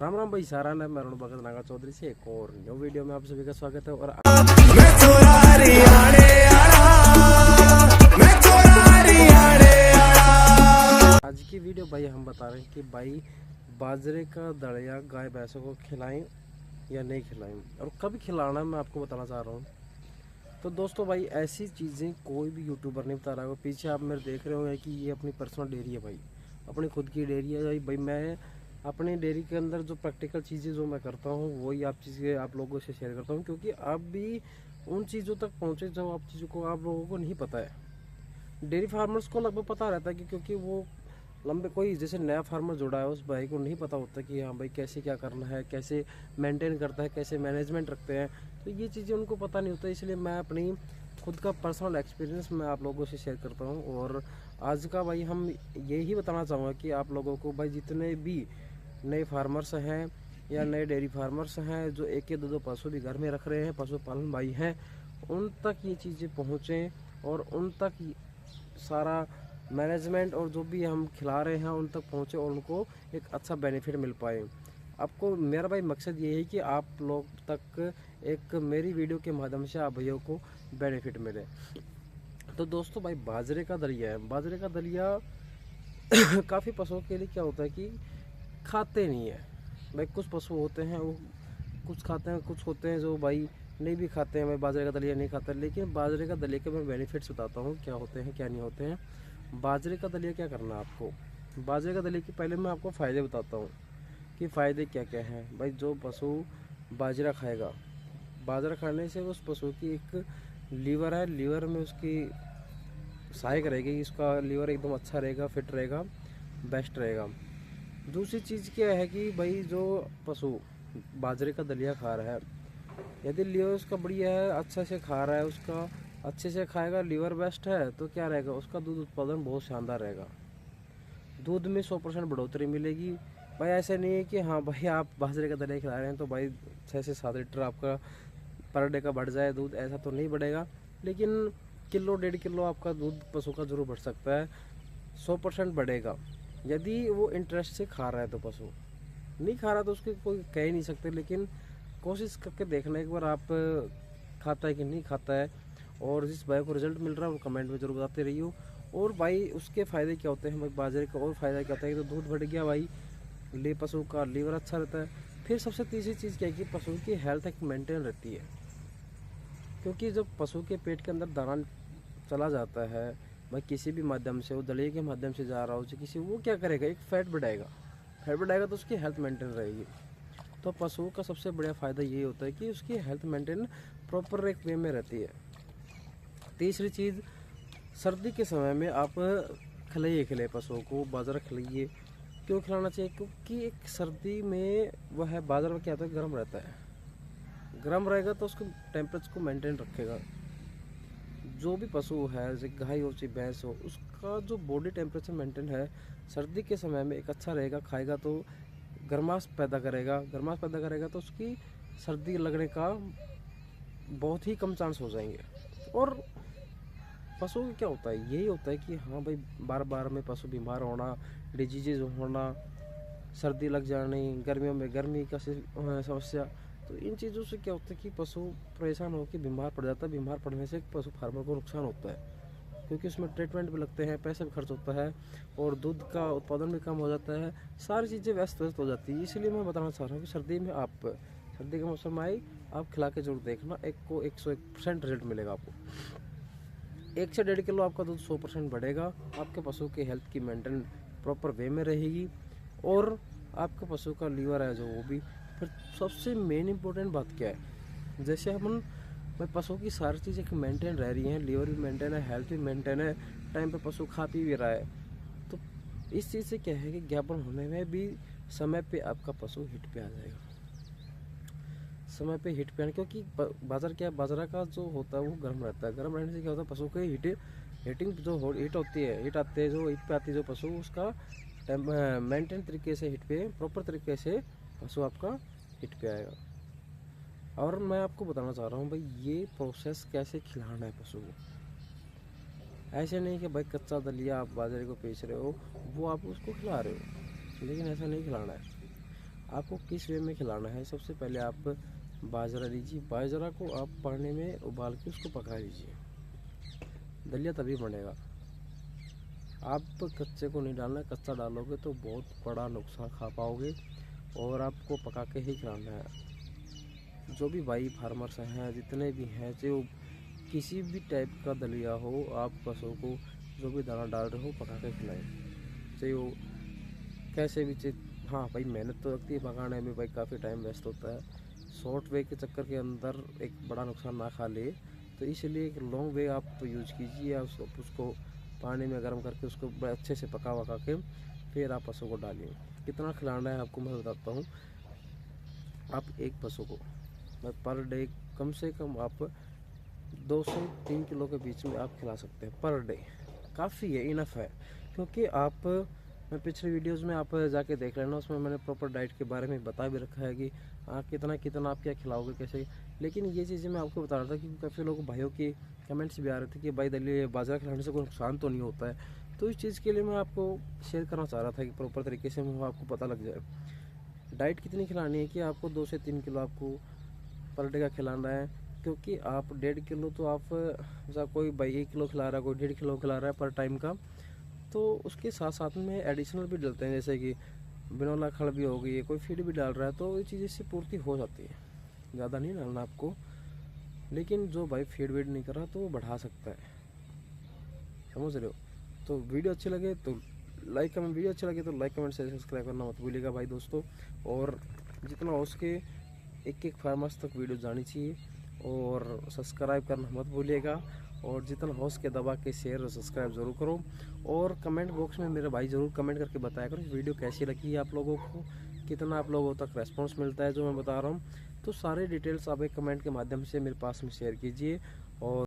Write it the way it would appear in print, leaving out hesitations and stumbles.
राम राम भाई सारा ने मैं भगत नागा चौधरी से एक और न्यू वीडियो में आप सभी का स्वागत है। और आज की वीडियो भाई हम बता रहे हैं कि भाई बाजरे का दलिया गाय भैंसों को खिलाएं या नहीं खिलाएं और कब खिलाना मैं आपको बताना चाह रहा हूँ। तो दोस्तों भाई ऐसी चीज़ें कोई भी यूट्यूबर नहीं बता रहा होगा। पीछे आप मेरे देख रहे होंगे कि ये अपनी पर्सनल डेयरी है भाई, अपनी खुद की डेयरी है भाई। मैं अपनी डेयरी के अंदर जो प्रैक्टिकल चीज़ें जो मैं करता हूँ वही आप लोगों से शेयर करता हूँ, क्योंकि आप भी उन चीज़ों तक पहुँचे जो आप चीज़ों को आप लोगों को नहीं पता है। डेयरी फार्मर्स को लगभग पता रहता है कि क्योंकि वो लंबे कोई जैसे नया फार्मर जुड़ा है उस भाई को नहीं पता होता कि हाँ भाई कैसे क्या करना है, कैसे मेंटेन करता है, कैसे मैनेजमेंट रखते हैं। तो ये चीज़ें उनको पता नहीं होता, इसलिए मैं अपनी खुद का पर्सनल एक्सपीरियंस मैं आप लोगों से शेयर करता हूँ। और आज का भाई हम यही बताना चाहूँगा कि आप लोगों को भाई जितने भी नए फार्मर्स हैं या नए डेयरी फार्मर्स हैं जो एक दो पशु भी घर में रख रहे हैं, पशुपालन भाई हैं, उन तक ये चीज़ें पहुँचें और उन तक सारा मैनेजमेंट और जो भी हम खिला रहे हैं उन तक पहुँचे और उनको एक अच्छा बेनिफिट मिल पाए। आपको मेरा भाई मकसद ये है कि आप लोग तक एक मेरी वीडियो के माध्यम से आप भैया को बेनिफिट मिले। तो दोस्तों भाई बाजरे का दलिया है। बाजरे का दलिया काफ़ी पशुओं के लिए क्या होता है कि खाते नहीं है भाई। कुछ पशु होते हैं वो कुछ खाते हैं, कुछ होते हैं जो भाई नहीं भी खाते हैं। भाई बाजरे का दलिया नहीं खाता, लेकिन बाजरे का दलिया के मैं बेनिफिट्स बताता हूँ क्या होते हैं क्या नहीं होते हैं। बाजरे का दलिया क्या करना है आपको। बाजरे का दलिया के पहले मैं आपको फ़ायदे बताता हूँ कि फ़ायदे क्या क्या हैं। भाई जो पशु बाजरा खाएगा, बाजरा खाने से उस पशु की एक लीवर है, लीवर में उसकी सहायक रहेगी, उसका लीवर एकदम अच्छा रहेगा, फिट रहेगा, बेस्ट रहेगा। दूसरी चीज़ क्या है कि भाई जो पशु बाजरे का दलिया खा रहा है, यदि लीवर उसका बढ़िया है, अच्छा से खा रहा है, उसका अच्छे से खाएगा, लीवर बेस्ट है, तो क्या रहेगा उसका दूध उत्पादन बहुत शानदार रहेगा। दूध में 100% बढ़ोतरी मिलेगी। भाई ऐसा नहीं है कि हाँ भाई आप बाजरे का दलिया खिला रहे हैं तो भाई 6 से 7 लीटर आपका पर डे का बढ़ जाए दूध, ऐसा तो नहीं बढ़ेगा, लेकिन किलो 1.5 किलो आपका दूध पशु का जरूर बढ़ सकता है। 100% बढ़ेगा यदि वो इंटरेस्ट से खा रहा है। तो पशु नहीं खा रहा तो उसके कोई कह ही नहीं सकते, लेकिन कोशिश करके देखना एक बार आप खाता है कि नहीं खाता है। और जिस भाई को रिजल्ट मिल रहा है वो कमेंट में जरूर बताते रहिए। और भाई उसके फ़ायदे क्या होते हैं भाई बाजरे का, और फ़ायदा क्या होता है कि तो दूध बढ़ गया भाई, ले पशु का लीवर अच्छा रहता है। फिर सबसे तीसरी चीज़ क्या है कि पशु की हेल्थ एक मेंटेन रहती है, क्योंकि जब पशु के पेट के अंदर दाना चला जाता है भाई किसी भी माध्यम से, वो दलिए के माध्यम से जा रहा हो किसी, वो क्या करेगा एक फैट बढ़ाएगा, फैट बढ़ाएगा तो उसकी हेल्थ मेंटेन रहेगी। तो पशुओं का सबसे बड़ा फ़ायदा ये होता है कि उसकी हेल्थ मेंटेन प्रॉपर एक वे में रहती है। तीसरी चीज़, सर्दी के समय में आप खिलाइए पशुओं को बाजरा खिलाइए। क्यों खिलाना चाहिए? क्योंकि एक सर्दी में वह है बाजरा में क्या होता है गर्म रहता है, गर्म रहेगा तो उसको टेम्परेचर को मेंटेन रखेगा। जो भी पशु है जैसे गाय हो चाहे भैंस हो, उसका जो बॉडी टेम्परेचर मेंटेन है सर्दी के समय में एक अच्छा रहेगा। खाएगा तो गर्माश पैदा करेगा, गर्माश पैदा करेगा तो उसकी सर्दी लगने का बहुत ही कम चांस हो जाएंगे। और पशु का क्या होता है, यही होता है कि हाँ भाई बार बार में पशु बीमार होना, डिजीजेज होना, सर्दी लग जानी, गर्मियों में गर्मी का समस्या। तो इन चीज़ों से क्या होता है कि पशु परेशान होकर बीमार पड़ जाता है। बीमार पड़ने से पशु फार्मर को नुकसान होता है, क्योंकि उसमें ट्रीटमेंट भी लगते हैं, पैसे भी खर्च होता है और दूध का उत्पादन भी कम हो जाता है, सारी चीज़ें व्यस्त व्यस्त हो जाती है। इसलिए मैं बताना चाह रहा हूँ कि सर्दी के मौसम में आई आप खिला के जरूर देखना, एक को 101% रिजल्ट मिलेगा आपको। 1 से 1.5 किलो आपका दूध 100% बढ़ेगा। आपके पशु की हेल्थ की मेंटेन प्रॉपर वे में रहेगी और आपके पशु का लीवर है जो वो भी। फिर सबसे मेन इंपॉर्टेंट बात क्या है, जैसे हम पशु की सारी चीज़ें मेंटेन रह रही हैं, लीवर भी मेंटेन है, हेल्थ भी मेंटेन है, टाइम पे पशु खा पी भी रहा है, तो इस चीज़ से क्या है कि ज्ञापन होने में भी समय पे आपका पशु हिट पे आ जाएगा। समय पे हिट पे आने, क्योंकि बाजरा का जो होता है वो गर्म रहता है, गर्म रहने से क्या होता है पशु की हीटिंग जो हीट होती है, हीट आते हैं जो हिट पे आती है जो पशु, उसका मेंटेन तरीके से हिट पे प्रॉपर तरीके से पशु आपका हिट पे आएगा। और मैं आपको बताना चाह रहा हूँ भाई ये प्रोसेस कैसे खिलाना है पशु को। ऐसे नहीं कि भाई कच्चा दलिया आप बाजरे को पीस रहे हो वो आप उसको खिला रहे हो, लेकिन ऐसा नहीं खिलाना है। आपको किस वे में खिलाना है, सबसे पहले आप बाजरा लीजिए। बाजरा को आप पानी में उबाल के उसको पका लीजिए, दलिया तभी बनेगा। आप कच्चे को नहीं डालना है, कच्चा डालोगे तो बहुत बड़ा नुकसान खा पाओगे, और आपको पका के ही खिलाना है। जो भी भाई फार्मर्स हैं, जितने भी हैं, जो किसी भी टाइप का दलिया हो, आप पशु को जो भी दाना डाल रहे हो पका के खिलाएं, चाहे वो कैसे भी चीज। हाँ भाई, मेहनत तो लगती है पकाने में भाई, काफ़ी टाइम वेस्ट होता है। शॉर्ट वे के चक्कर के अंदर एक बड़ा नुकसान ना खा ले, तो इसलिए एक लॉन्ग वे आप यूज कीजिए। आप उसको पानी में गर्म करके उसको बड़े अच्छे से पका के फिर आप पशु को डालिए। कितना खिलाना है आपको मैं बताता हूँ। आप एक पशु को पर डे कम से कम आप 2 से 3 किलो के बीच में आप खिला सकते हैं पर डे। काफ़ी है, इनफ है। क्योंकि आप, मैं पिछले वीडियोस में आप जाके देख लेना, उसमें मैंने प्रॉपर डाइट के बारे में बता भी रखा है कि कितना कितना आप क्या खिलाओगे कैसे। लेकिन ये चीज़ें मैं आपको बता रहा था कि काफ़ी लोगों भाइयों के कमेंट्स भी आ रहे थे कि भाई दलिया बाजरा खिलाने से कोई नुकसान तो नहीं होता है। तो इस चीज़ के लिए मैं आपको शेयर करना चाह रहा था कि प्रॉपर तरीके से वो आपको पता लग जाए डाइट कितनी खिलानी है, कि आपको 2 से 3 किलो आपको पर डे का खिलाना है। क्योंकि आप 1.5 किलो तो आप, जैसा कोई भाई 1 किलो खिला रहा है, कोई 1.5 किलो खिला रहा है पर टाइम का, तो उसके साथ साथ में एडिशनल भी डलते हैं, जैसे कि बिनौला खड़ भी हो गई, कोई फीड भी डाल रहा है, तो ये चीज़ इससे पूर्ति हो जाती है। ज़्यादा नहीं डालना आपको। लेकिन जो भाई फीड वीड नहीं कर रहा तो वो बढ़ा सकता है, समझ रहे हो। तो वीडियो अच्छी लगे तो लाइक कमेंट, वीडियो अच्छी लगे तो लाइक कमेंट शेयर सब्सक्राइब करना मत भूलिएगा भाई दोस्तों। और जितना हो सके एक फार्मर्स तक वीडियो जानी चाहिए, और सब्सक्राइब करना मत भूलिएगा। और जितना हो सके दबा के शेयर और सब्सक्राइब ज़रूर करो। और कमेंट बॉक्स में मेरे भाई ज़रूर कमेंट करके बताया करो वीडियो कैसी लगी है आप लोगों को, कितना आप लोगों तक रेस्पॉन्स मिलता है जो मैं बता रहा हूँ। तो सारे डिटेल्स आप एक कमेंट के माध्यम से मेरे पास में शेयर कीजिए। और